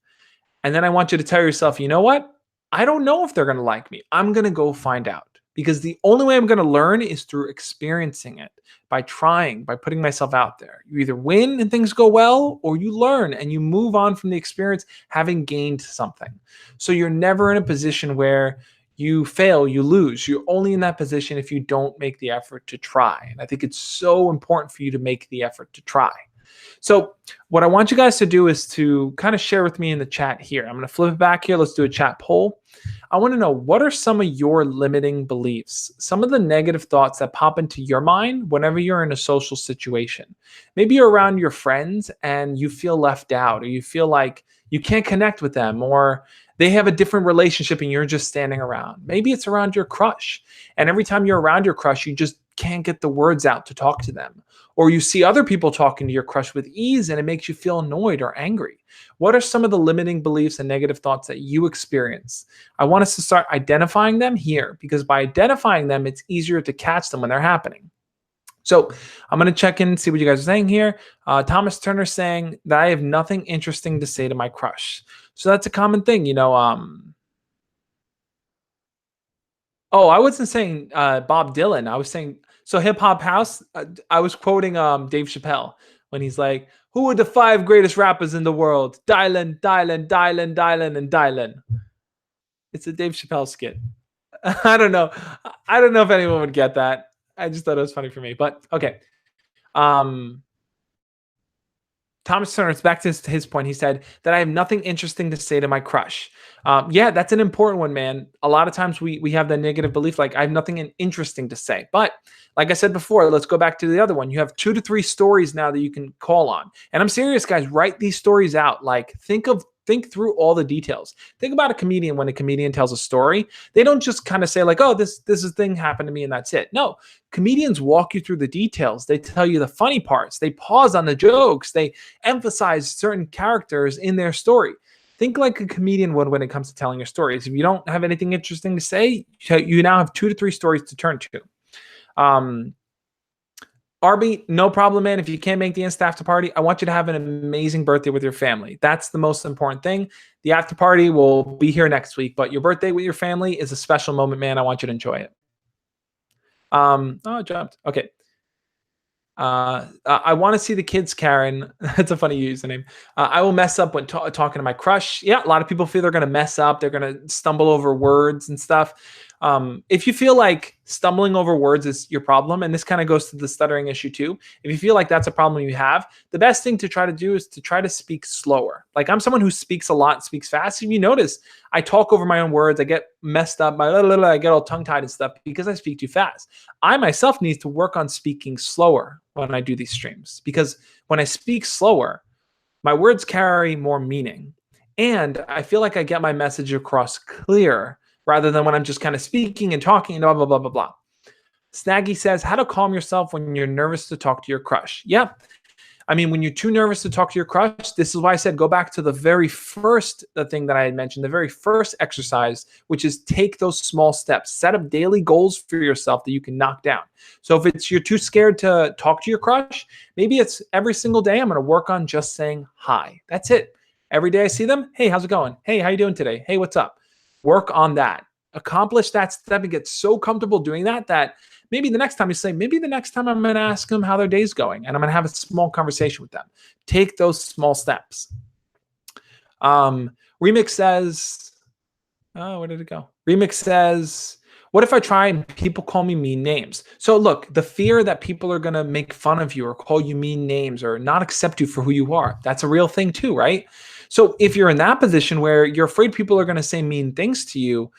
And then I want you to tell yourself, you know what? I don't know if they're going to like me. I'm going to go find out. Because the only way I'm going to learn is through experiencing it, by trying, by putting myself out there. You either win and things go well, or you learn and you move on from the experience having gained something. So you're never in a position where you fail, you lose. You're only in that position if you don't make the effort to try. And I think it's so important for you to make the effort to try. So what I want you guys to do is to kind of share with me in the chat here. I'm going to flip it back here. Let's do a chat poll. I want to know, what are some of your limiting beliefs? Some of the negative thoughts that pop into your mind whenever you're in a social situation. Maybe you're around your friends and you feel left out, or you feel like you can't connect with them, or they have a different relationship and you're just standing around. Maybe it's around your crush. And every time you're around your crush, you just can't get the words out to talk to them. Or you see other people talking to your crush with ease and it makes you feel annoyed or angry. What are some of the limiting beliefs and negative thoughts that you experience? I want us to start identifying them here because by identifying them, it's easier to catch them when they're happening. So I'm going to check in and see what you guys are saying here. Thomas Turner saying that I have nothing interesting to say to my crush. So that's a common thing, you know. Oh, I wasn't saying Bob Dylan. I was saying so hip hop house. I was quoting Dave Chappelle when he's like, "Who are the five greatest rappers in the world? Dylan, Dylan, Dylan, Dylan, and Dylan." It's a Dave Chappelle skit. I don't know. I don't know if anyone would get that. I just thought it was funny for me. But okay. Um, Thomas Turner, it's back to his point. He said that I have nothing interesting to say to my crush. Yeah, that's an important one, man. A lot of times we have the negative belief, like I have nothing interesting to say. But like I said before, let's go back to the other one. You have 2 to 3 stories now that you can call on. And I'm serious, guys. Write these stories out. Like think through all the details. Think about a comedian when a comedian tells a story. They don't just kind of say like, "Oh, this thing happened to me," and that's it. No, comedians walk you through the details. They tell you the funny parts. They pause on the jokes. They emphasize certain characters in their story. Think like a comedian would when it comes to telling your stories. If you don't have anything interesting to say, you now have 2 to 3 stories to turn to. Um, Arby, no problem, man. If you can't make the Insta after party, I want you to have an amazing birthday with your family. That's the most important thing. The after party will be here next week, but your birthday with your family is a special moment, man. I want you to enjoy it. Oh, it jumped. Okay. I want to see the kids, Karen. That's a funny username. I will mess up when talking to my crush. Yeah, a lot of people feel they're going to mess up. They're going to stumble over words and stuff. If you feel like stumbling over words is your problem, and this kind of goes to the stuttering issue too. If you feel like that's a problem you have, the best thing to try to do is to try to speak slower. Like I'm someone who speaks a lot, speaks fast. If you notice, I talk over my own words. I get messed up. I get all tongue tied and stuff because I speak too fast. I myself need to work on speaking slower when I do these streams because when I speak slower, my words carry more meaning. And I feel like I get my message across clear rather than when I'm just kind of speaking and talking and blah, blah, blah, blah, blah. Snaggy says, how to calm yourself when you're nervous to talk to your crush. Yep. I mean, when you're too nervous to talk to your crush, this is why I said go back to the very first thing that I had mentioned, the very first exercise, which is take those small steps. Set up daily goals for yourself that you can knock down. So if it's you're too scared to talk to your crush, maybe it's every single day I'm going to work on just saying hi. That's it. Every day I see them, hey, how's it going? Hey, how you doing today? Hey, what's up? Work on that. Accomplish that step and get so comfortable doing that maybe the next time you say, maybe the next time I'm going to ask them how their day's going and I'm going to have a small conversation with them. Take those small steps. Remix says, oh, where did it go? Remix says, what if I try and people call me mean names? So look, the fear that people are going to make fun of you or call you mean names or not accept you for who you are, that's a real thing too, right? So if you're in that position where you're afraid people are going to say mean things to you,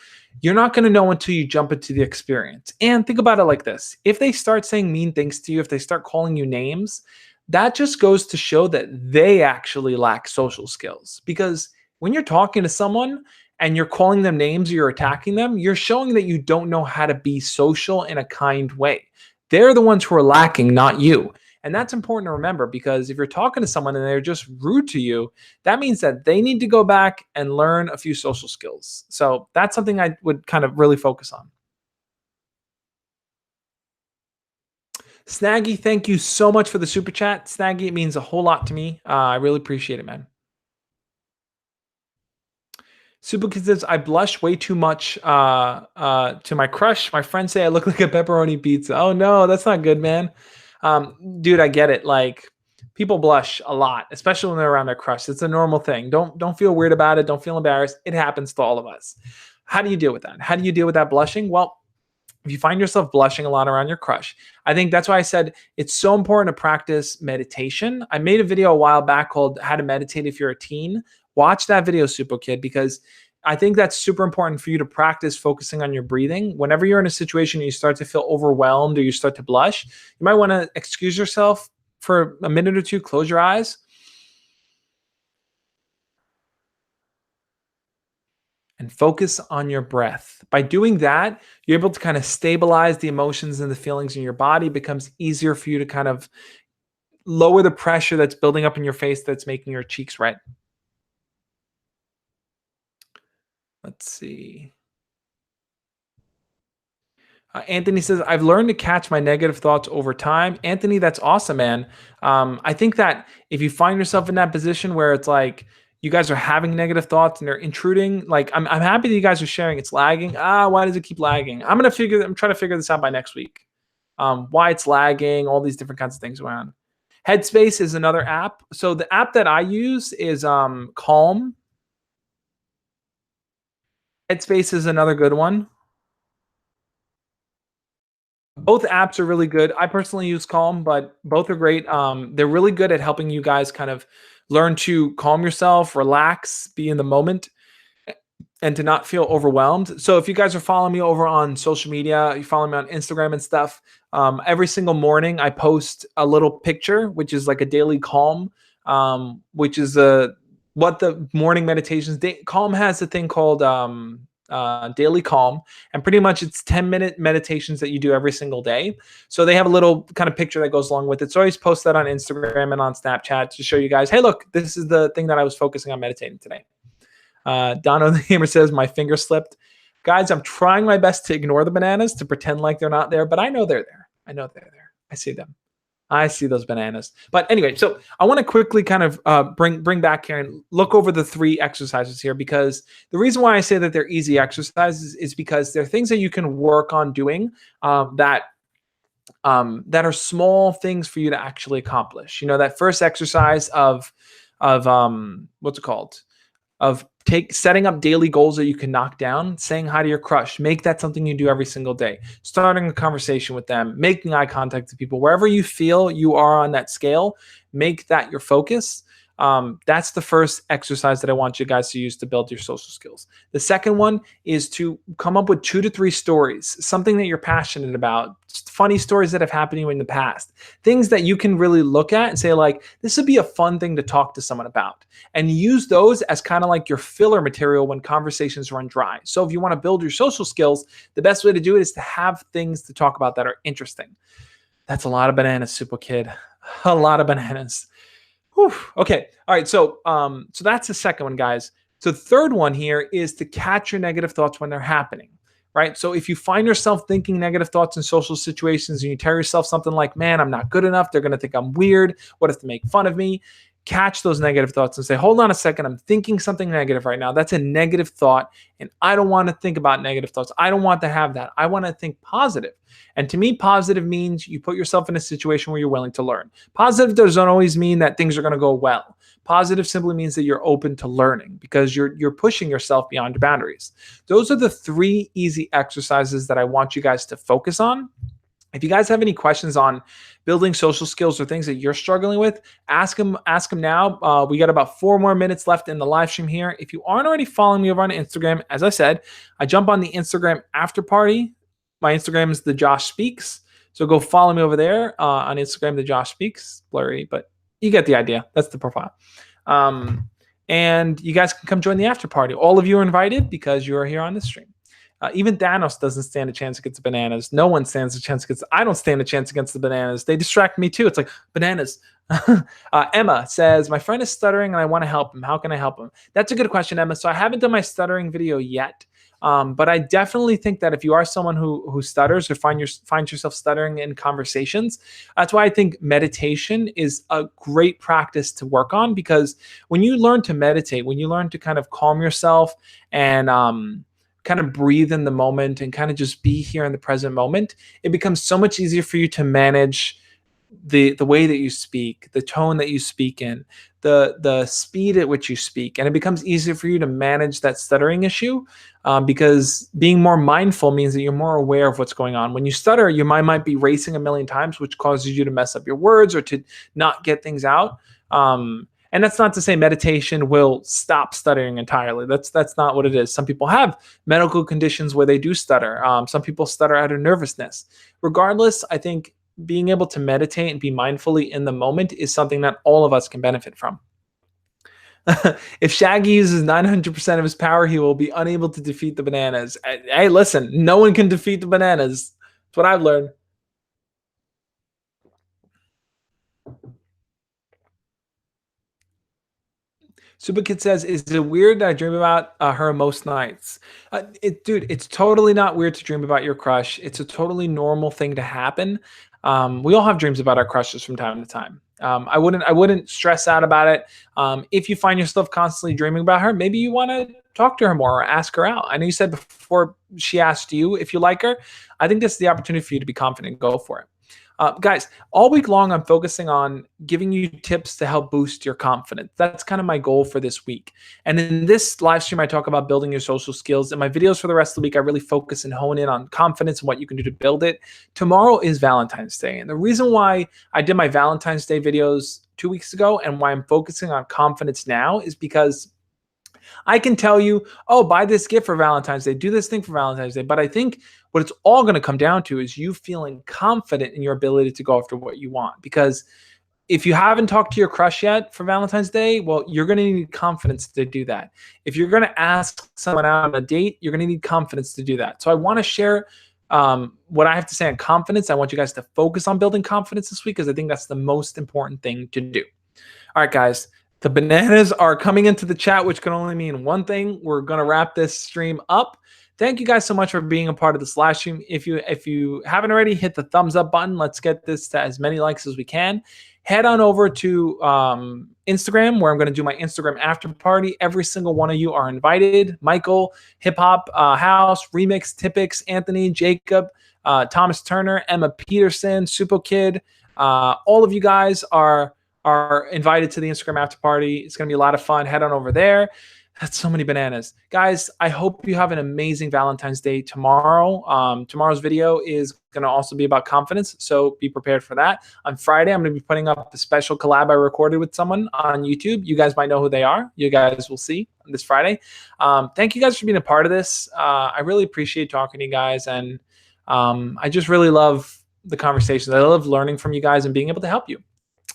you're not going to know until you jump into the experience. And think about it like this. If they start saying mean things to you, if they start calling you names, that just goes to show that they actually lack social skills. Because when you're talking to someone and you're calling them names or you're attacking them, you're showing that you don't know how to be social in a kind way. They're the ones who are lacking, not you. And that's important to remember because if you're talking to someone and they're just rude to you, that means that they need to go back and learn a few social skills. So that's something I would kind of really focus on. Snaggy, thank you so much for the super chat. Snaggy, it means a whole lot to me. I really appreciate it, man. Super Kid says, I blush way too much to my crush. My friends say I look like a pepperoni pizza. Oh no, that's not good, man. Dude, I get it. Like people blush a lot, especially when they're around their crush. It's a normal thing. Don't feel weird about it. Don't feel embarrassed. It happens to all of us. How do you deal with that? How do you deal with that blushing? Well, if you find yourself blushing a lot around your crush, I think that's why I said it's so important to practice meditation. I made a video a while back called How to Meditate If You're a Teen. Watch that video, Super Kid, because I think that's super important for you to practice focusing on your breathing. Whenever you're in a situation and you start to feel overwhelmed or you start to blush, you might want to excuse yourself for a minute or two, close your eyes, and focus on your breath. By doing that, you're able to kind of stabilize the emotions and the feelings in your body. It becomes easier for you to kind of lower the pressure that's building up in your face that's making your cheeks red. Let's see. Anthony says, I've learned to catch my negative thoughts over time. Anthony, that's awesome, man. I think that if you find yourself in that position where it's like you guys are having negative thoughts and they're intruding, like I'm happy that you guys are sharing. It's lagging. Why does it keep lagging? I'm trying to figure this out by next week. Why it's lagging, all these different kinds of things going on. Headspace is another app. So the app that I use is Calm. Headspace is another good one. Both apps are really good. I personally use Calm, but both are great. They're really good at helping you guys kind of learn to calm yourself, relax, be in the moment, and to not feel overwhelmed. So if you guys are following me over on social media, you follow me on Instagram and stuff, every single morning I post a little picture, which is like a daily calm, which is what the morning meditations. Calm has a thing called daily calm, and pretty much it's 10-minute meditations that you do every single day. So they have a little kind of picture that goes along with it. So I always post that on Instagram and on Snapchat to show you guys, hey, look, this is the thing that I was focusing on meditating today. Dono the Gamer says, my finger slipped. Guys, I'm trying my best to ignore the bananas, to pretend like they're not there, but I know they're there. I know they're there. I see them. I see those bananas. But anyway, so I want to quickly kind of bring back here and look over the 3 exercises here, because the reason why I say that they're easy exercises is because they're things that you can work on doing that are small things for you to actually accomplish. You know, that first exercise of what's it called? Of setting up daily goals that you can knock down, saying hi to your crush, make that something you do every single day, starting a conversation with them, making eye contact with people, wherever you feel you are on that scale, make that your focus. That's the first exercise that I want you guys to use to build your social skills. The second one is to come up with 2 to 3 stories, something that you're passionate about, funny stories that have happened to you in the past, things that you can really look at and say, like, this would be a fun thing to talk to someone about, and use those as kind of like your filler material when conversations run dry. So if you want to build your social skills, the best way to do it is to have things to talk about that are interesting. That's a lot of bananas, Super Kid. A lot of bananas. Whew. Okay. All right. So that's the second one, guys. So the third one here is to catch your negative thoughts when they're happening, right? So if you find yourself thinking negative thoughts in social situations and you tell yourself something like, man, I'm not good enough, they're going to think I'm weird, what if they make fun of me? Catch those negative thoughts and say, hold on a second, I'm thinking something negative right now. That's a negative thought, and I don't want to think about negative thoughts. I don't want to have that. I want to think positive. And to me, positive means you put yourself in a situation where you're willing to learn. Positive doesn't always mean that things are going to go well. Positive simply means that you're open to learning, because you're pushing yourself beyond your boundaries. Those are the 3 easy exercises that I want you guys to focus on. If you guys have any questions on building social skills or things that you're struggling with, ask them now. We got about 4 more minutes left in the live stream here. If you aren't already following me over on Instagram, as I said, I jump on the Instagram after party. My Instagram is the Josh Speaks. So go follow me over there on Instagram, the Josh Speaks. Blurry, but you get the idea. That's the profile. And you guys can come join the after party. All of you are invited because you are here on the stream. Even Thanos doesn't stand a chance against the bananas. No one stands a chance against. I don't stand a chance against the bananas. They distract me too. It's like bananas. Emma says, my friend is stuttering and I want to help him. How can I help him? That's a good question, Emma. So I haven't done my stuttering video yet. But I definitely think that if you are someone who stutters or finds yourself stuttering in conversations, that's why I think meditation is a great practice to work on, because when you learn to meditate, when you learn to kind of calm yourself and kind of breathe in the moment and kind of just be here in the present moment, it becomes so much easier for you to manage the way that you speak, the tone that you speak in, the speed at which you speak, and it becomes easier for you to manage that stuttering issue, because being more mindful means that you're more aware of what's going on. When you stutter, your mind might be racing a million times, which causes you to mess up your words or to not get things out. And that's not to say meditation will stop stuttering entirely. That's not what it is. Some people have medical conditions where they do stutter. Some people stutter out of nervousness. Regardless, I think being able to meditate and be mindfully in the moment is something that all of us can benefit from. If Shaggy uses 900% of his power, he will be unable to defeat the bananas. Hey, listen, no one can defeat the bananas. That's what I've learned. Superkid says, "Is it weird that I dream about her most nights?" Dude, it's totally not weird to dream about your crush. It's a totally normal thing to happen. We all have dreams about our crushes from time to time. I wouldn't stress out about it. If you find yourself constantly dreaming about her, maybe you want to talk to her more or ask her out. I know you said before she asked you if you like her. I think this is the opportunity for you to be confident and go for it. Guys, all week long, I'm focusing on giving you tips to help boost your confidence. That's kind of my goal for this week. And in this live stream, I talk about building your social skills. In my videos for the rest of the week, I really focus and hone in on confidence and what you can do to build it. Tomorrow is Valentine's Day. And the reason why I did my Valentine's Day videos 2 weeks ago and why I'm focusing on confidence now is because I can tell you, oh, buy this gift for Valentine's Day, do this thing for Valentine's Day. But I think what it's all going to come down to is you feeling confident in your ability to go after what you want. Because if you haven't talked to your crush yet for Valentine's Day, well, you're going to need confidence to do that. If you're going to ask someone out on a date, you're going to need confidence to do that. So I want to share what I have to say on confidence. I want you guys to focus on building confidence this week because I think that's the most important thing to do. All right, guys. The bananas are coming into the chat, which can only mean one thing. We're going to wrap this stream up. Thank you guys so much for being a part of this live stream. If you haven't already, hit the thumbs up button. Let's get this to as many likes as we can. Head on over to Instagram, where I'm going to do my Instagram after party. Every single one of you are invited. Michael, Hip Hop House, Remix, Tipix, Anthony, Jacob, Thomas Turner, Emma Peterson, Supo Kid. All of you guys are invited to the Instagram after party. It's going to be a lot of fun. Head on over there. That's so many bananas. Guys, I hope you have an amazing Valentine's Day tomorrow. Tomorrow's video is going to also be about confidence, so be prepared for that. On Friday, I'm going to be putting up a special collab I recorded with someone on YouTube. You guys might know who they are. You guys will see this Friday. Thank you guys for being a part of this. I really appreciate talking to you guys, and I just really love the conversations. I love learning from you guys and being able to help you.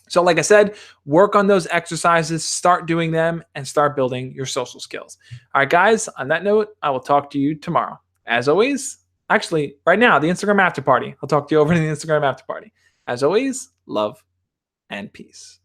So like I said, work on those exercises, start doing them, and start building your social skills. All right, guys, on that note, I will talk to you tomorrow. As always, actually, right now, the Instagram after party. I'll talk to you over in the Instagram after party. As always, love and peace.